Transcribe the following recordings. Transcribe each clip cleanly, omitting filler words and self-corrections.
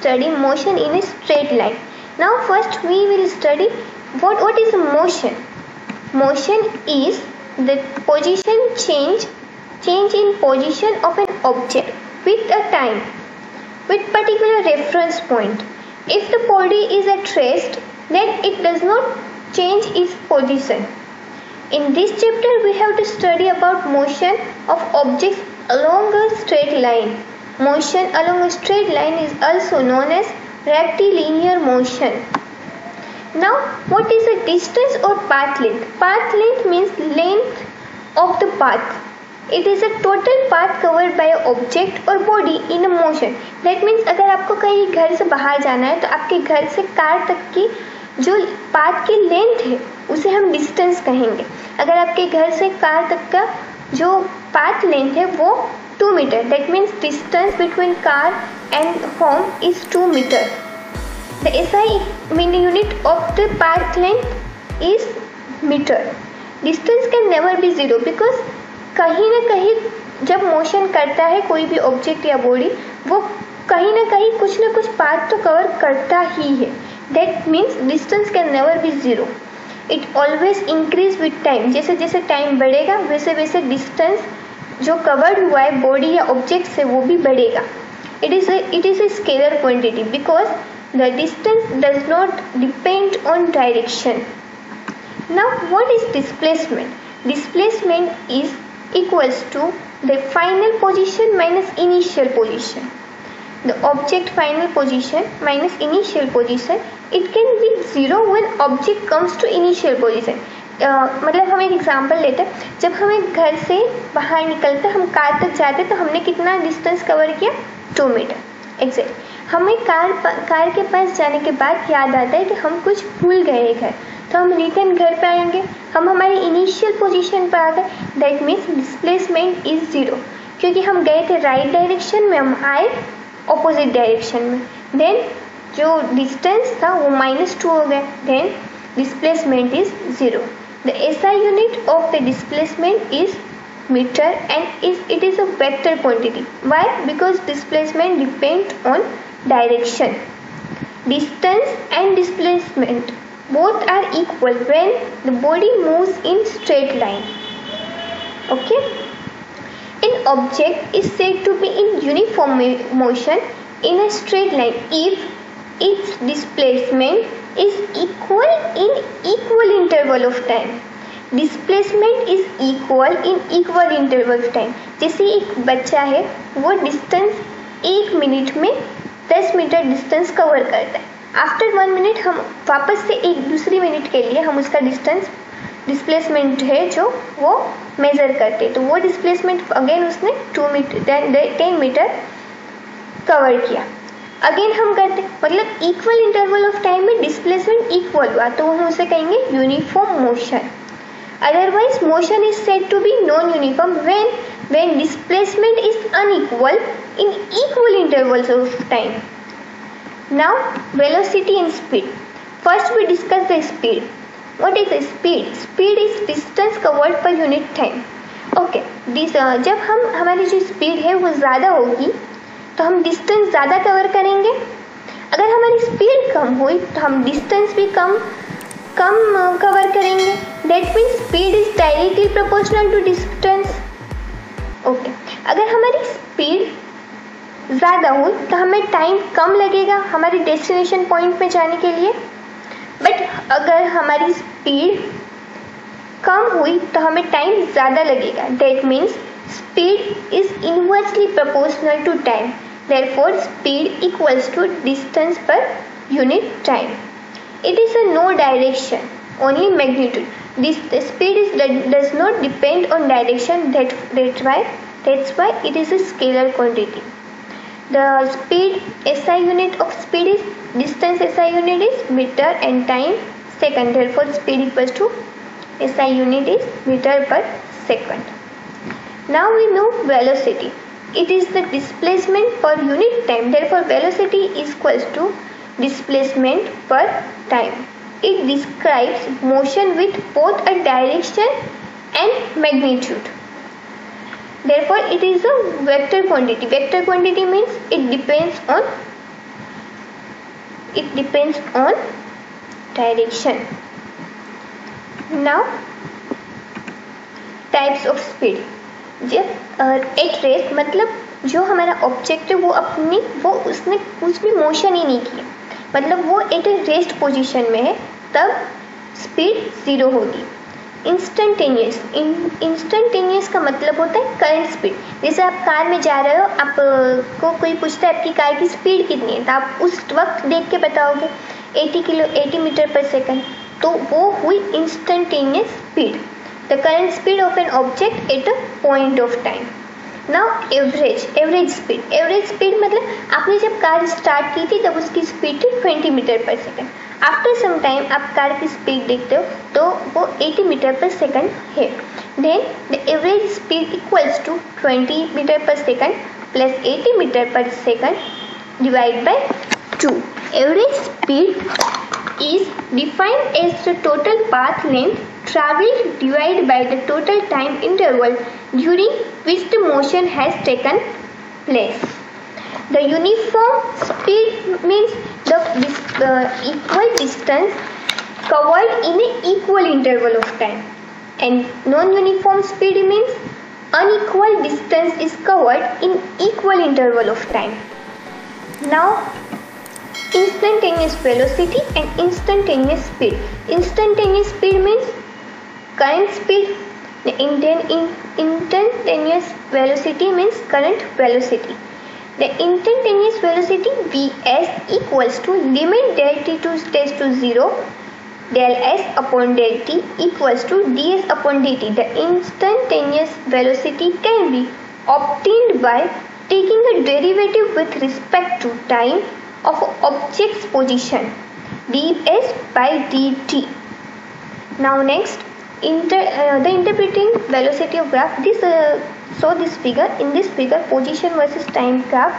study motion in a straight line. Now first we will study what is motion. Motion is the position change in position of an object with a time, with particular reference point. If the body is at rest, then it does not change its position. In this chapter we have to study about motion of objects along a straight line. Motion along a straight line is also known as rectilinear motion. Now what is a distance or path length? Path length means length of the path. It is a total path covered by an object or body in a motion. That means अगर आपको कहीं घर से बाहर जाना है तो आपके घर से कार तक की जो पाथ की लेंथ है उसे हम डिस्टेंस कहेंगे. अगर आपके घर से कार तक का जो पाथ लेंथ है वो 2 metre. That means distance between car and home is 2 metre. The SI unit of the path length is meter. Distance can never be zero because कहीं ना कहीं जब मोशन करता है कोई भी ऑब्जेक्ट या बॉडी वो कहीं ना कहीं कुछ ना कुछ पाथ तो कवर करता ही है. That means distance can never be zero. It always increase with time. जैसे जैसे टाइम बढ़ेगा वैसे वैसे डिस्टेंस जो कवर्ड हुआ है बॉडी या ऑब्जेक्ट से वो भी बढ़ेगा. It is a scalar quantity because the distance does not depend on direction. Now what is displacement? Displacement is equals to the final position minus initial position. The object final position minus initial position. It can be zero when object comes to initial position. मतलब हम एक example लेते हैं. जब हमें घर से बाहर निकलते हम कार तक जाते तो हमने कितना डिस्टेंस कवर किया? 2 मीटर. एग्जैक्ट. हमें कार के पास जाने के बाद याद आता है कि हम कुछ भूल गए घर, तो हम रिटर्न घर पे आएंगे. हम हमारी इनिशियल पोजीशन पर आ गए. That means displacement is zero. क्योंकि हम गए थे राइट डायरेक्शन में, हम आए ऑपोजिट डायरेक्शन में. देन जो डिस्टेंस था वो -2 हो गया. Then displacement is zero. The SI unit of the displacement is metre and it is a vector quantity. Why? Because displacement depend on direction. Distance and displacement both are equal when the body moves in straight line. Okay? An object is said to be in uniform motion in a straight line if its displacement is equal in equal interval of time. Displacement is equal in equal interval of time. जैसे एक बच्चा है वो distance 1 minute में 10 metre distance cover करता है. After 1 minute हम वापस से एक दूसरी मिनट के लिए हम उसका डिस्प्लेसमेंट है जो वो मेजर करते हैं. तो वो डिस्प्लेसमेंट अगेन उसने 10 मीटर कवर किया. अगेन हम करते मतलब इक्वल इंटरवल ऑफ टाइम में डिस्प्लेसमेंट इक्वल हुआ तो हम उसे कहेंगे uniform motion. Otherwise motion is said to be non uniform when displacement is unequal in equal intervals of time. Now velocity and speed. First we discuss the speed. What is the speed? Speed is distance covered per unit time. Okay, जब हमारी जो speed है वो ज़्यादा होगी तो हम distance ज़्यादा कवर करेंगे. अगर हमारी स्पीड कम हुई तो हम डिस्टेंस भी कम कवर करेंगे. That means speed is directly proportional to distance. Okay, अगर हमारी स्पीड ज़्यादा हुई तो हमें टाइम कम लगेगा हमारे डेस्टिनेशन पॉइंट पे जाने के लिए. बट अगर हमारी स्पीड कम हुई तो हमें टाइम ज़्यादा लगेगा. That means speed is inversely proportional to time. Therefore speed equals to distance per unit time. It is a no direction, only magnitude. The speed does not depend on direction. That's why it is a scalar quantity. The speed SI unit of speed is distance. SI unit is meter and time second. Therefore, speed equals to SI unit is meter per second. Now we know velocity. It is the displacement per unit time. Therefore, velocity is equals to displacement per time. It describes motion with both a direction and magnitude. Therefore, it is a vector quantity. Vector quantity means it depends on it depends on direction. Now types of speed. At rest मतलब जो हमारा object है वो उसने कुछ भी motion ही नहीं किया, मतलब वो एट ए रेस्ट पोजीशन में है, तब स्पीड 0 होगी. इंस्टेंटेनियस का मतलब होता है करंट स्पीड. जैसे आप कार में जा रहे हो, आपको कोई पूछता है आपकी कार की स्पीड कितनी है, तो आप उस वक्त देख के बताओगे 80 मीटर पर सेकंड, तो वो हुई instantaneous speed. The current speed of an object at a point of time. Now average speed मतलब आपने जब कार स्टार्ट की थी तब उसकी स्पीड थी 20 metre per second. After some time आप कार की स्पीड देखते हो तो वो 80 मीटर पर सेकंड है. Then the average speed equals to 20 metre per second plus 80 metre per second divide by 2. Average speed is defined as the total path length traveled divided by the total time interval during which the motion has taken place. The uniform speed means the equal distance covered in an equal interval of time, and non-uniform speed means unequal distance is covered in equal interval of time. Now instantaneous velocity and instantaneous speed. Instantaneous speed means current speed. The instantaneous velocity means current velocity. The instantaneous velocity Vs equals to limit del t to tends to 0 del s upon del t equals to ds upon dt. The instantaneous velocity can be obtained by taking a derivative with respect to time of object's position ds by dt. Now next, the interpreting velocity of graph. This figure. In this figure, position versus time graph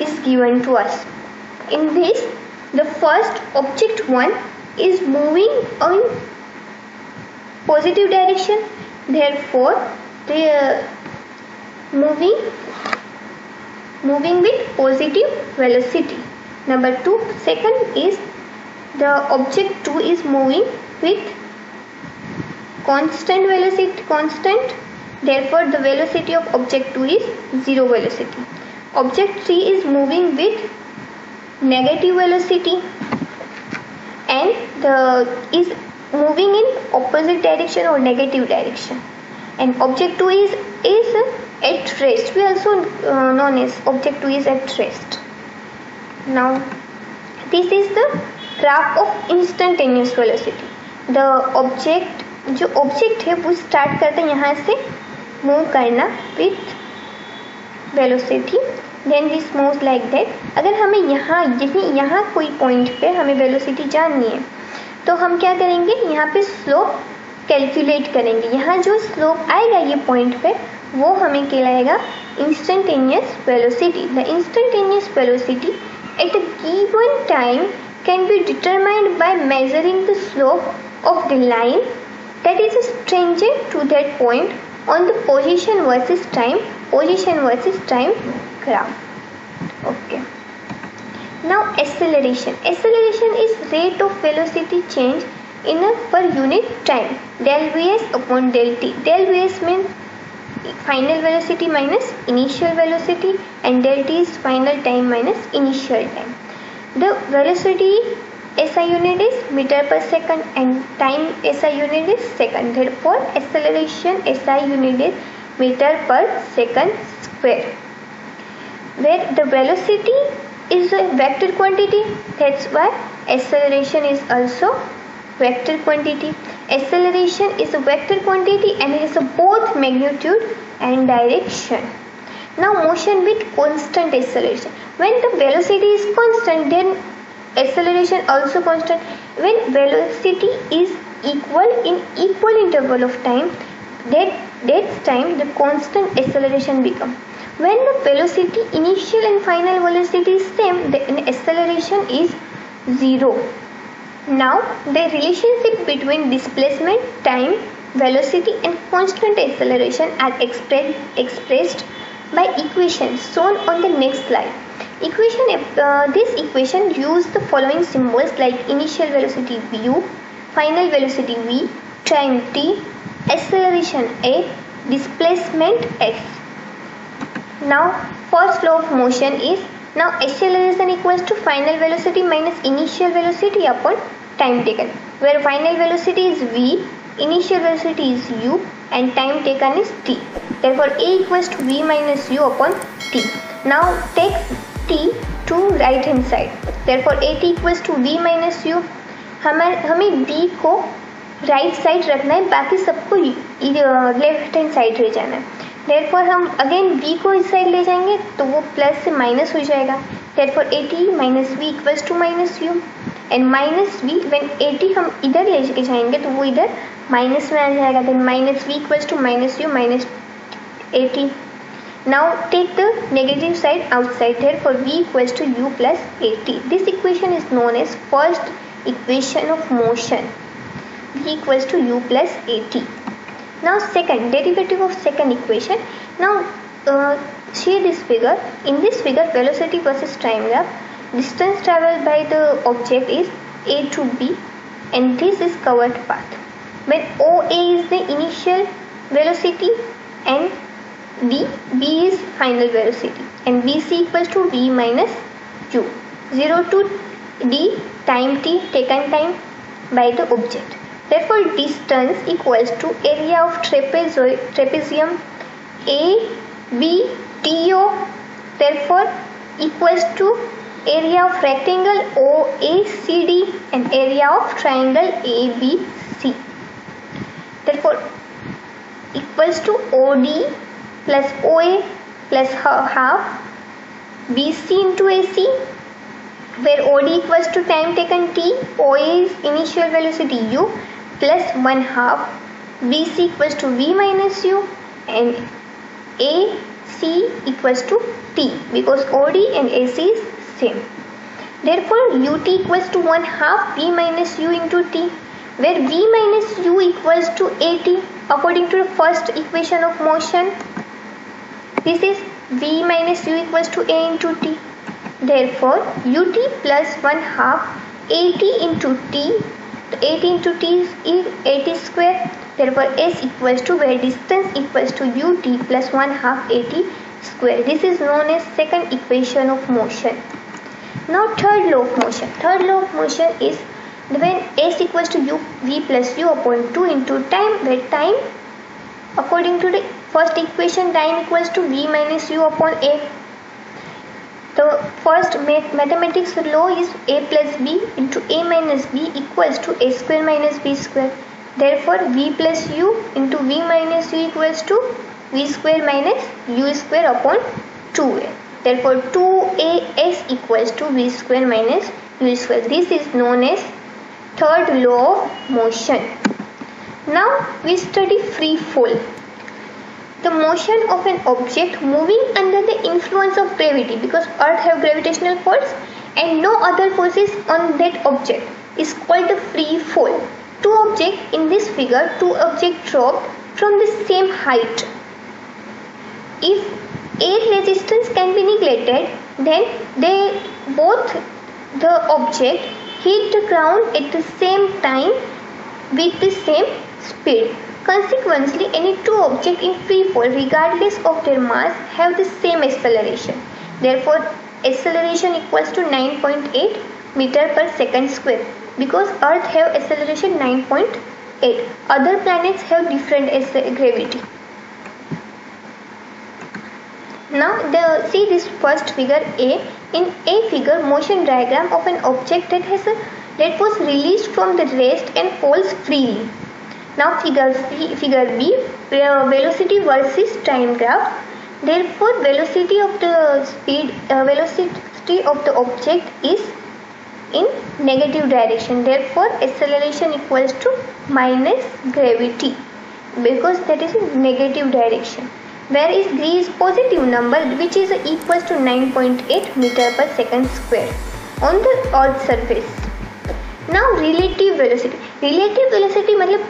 is given to us. In this, the first object 1 is moving in positive direction. Therefore, they are moving with positive velocity. Number 2, second is the object 2 is moving with constant velocity. Therefore, the velocity of object 2 is 0 velocity. Object 3 is moving with negative velocity and is moving in opposite direction or negative direction. And object 2 is at rest. We also known as object 2 is at rest. Now this is the graph of instantaneous velocity. The object जो object है वो start करते हैं यहाँ से move करना with velocity, then this moves like that. अगर हमें यहाँ कोई पॉइंट पे हमें वेलोसिटी जाननी है तो हम क्या करेंगे, यहाँ पे स्लोप कैलकुलेट करेंगे. यहाँ जो स्लोप आएगा ये पॉइंट पे वो हमें कहलाएगा instantaneous velocity. The instantaneous velocity at a given time can be determined by measuring the slope of the line that is tangent to that point on the position versus time graph. Okay. Now acceleration is rate of velocity change in a per unit time. Del vs upon del t. Del vs means final velocity minus initial velocity, and del t is final time minus initial time. The velocity SI unit is meter per second and time SI unit is second. Therefore, acceleration SI unit is meter per second square. Where the velocity is a vector quantity, that's why acceleration is also vector quantity. Acceleration is a vector quantity and has both magnitude and direction. Now motion with constant acceleration. When the velocity is constant, then acceleration also constant. When velocity is equal in equal interval of time, that time the constant acceleration become. When the velocity initial and final velocity is same, then acceleration is 0. Now the relationship between displacement, time, velocity and constant acceleration are expressed by equations shown on the next slide. This equation use the following symbols like initial velocity u, final velocity v, time t, acceleration a, displacement s. Now first law of motion is, now acceleration equals to final velocity minus initial velocity upon time taken, where final velocity is v, initial velocity is u and time taken is t. Therefore a equals to v minus u upon t. Now take t to right hand side, therefore at equals to v minus u. हमें d को right side रखना है, बाकी सबको left hand side ले जाना है. therefore हम अगेन v को इस साइड ले जाएंगे तो वो प्लस से माइनस हो जाएगा. therefore at minus v equals to minus u and minus v, when at हम इधर ले जाएंगे तो वो इधर माइनस में आ जाएगा. then minus v equals to minus u minus at. now take the negative side outside, therefore v equals to u plus at. this equation is known as first equation of motion, v equals to u plus at. now second derivative of second equation. now see this figure. in this figure velocity versus time graph, distance traveled by the object is a to b and this is covered path. when OA is the initial velocity and B is final velocity and BC equals to V minus U. 0 to D time t, taken time by the object. Therefore distance equals to area of trapezium ABTO, therefore equals to area of rectangle OACD and area of triangle ABC. therefore equals to OD plus OA plus half BC into AC, where OD equals to time taken t, OA is initial velocity u plus 1 half, BC equals to V minus u and AC equals to t because OD and AC is same. therefore UT equals to 1 half V minus u into t, where V minus u equals to AT according to the first equation of motion. This is V minus u equals to A into t. therefore UT plus 1 half AT into t. 8 into t is 80 square. therefore S equals to, where distance equals to UT plus 1 half AT square. This is known as second equation of motion. Now third law of motion. Third law of motion is when S equals to u v plus u upon 2 into time, where time according to the first equation time equals to v minus u upon a. The first mathematics law is a plus b into a minus b equals to a square minus b square. therefore v plus u into v minus u equals to v square minus u square upon 2a. therefore 2as equals to v square minus u square. This is known as third law of motion. Now we study free fall. The motion of an object moving under the influence of gravity, because earth have gravitational force and no other forces on that object, is called the free fall. Two objects in this figure, two objects dropped from the same height. If air resistance can be neglected, then both the object hit the ground at the same time with the same speed. Consequently, any two objects in free fall, regardless of their mass, have the same acceleration. Therefore, acceleration equals to 9.8 meter per second square, because Earth have acceleration 9.8. Other planets have different gravity. Now, see this first figure A. In A figure, motion diagram of an object that was released from the rest and falls freely. Now figure B, velocity versus time graph. Therefore velocity of the object is in negative direction. Therefore acceleration equals to minus gravity, because that is in negative direction. Whereas g is positive number, which is equals to 9.8 meter per second square on the earth surface. Now relative velocity. Relative velocity मतलब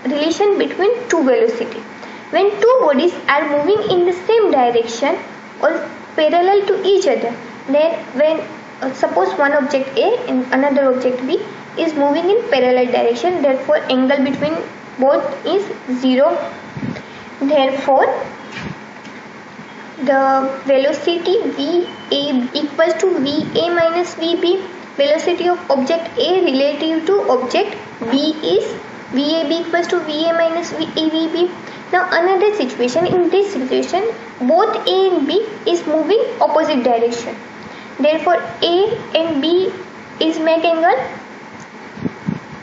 relation between two velocity. When two bodies are moving in the same direction, or parallel to each other, then when suppose one object A and another object B is moving in parallel direction, therefore angle between both is 0. Therefore the velocity VA equals to VA minus VB. Velocity of object A relative to object B is VAB equals to VA minus VB. Now another situation, in this situation both A and B is moving opposite direction. Therefore A and B is make angle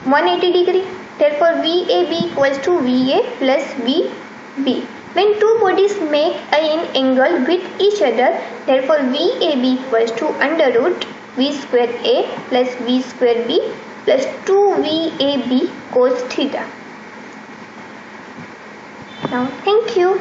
180 degree. Therefore VAB equals to VA plus VB. When two bodies make an angle with each other, therefore VAB equals to under root V square A plus V square B plus 2VAB cos theta. Now thank you.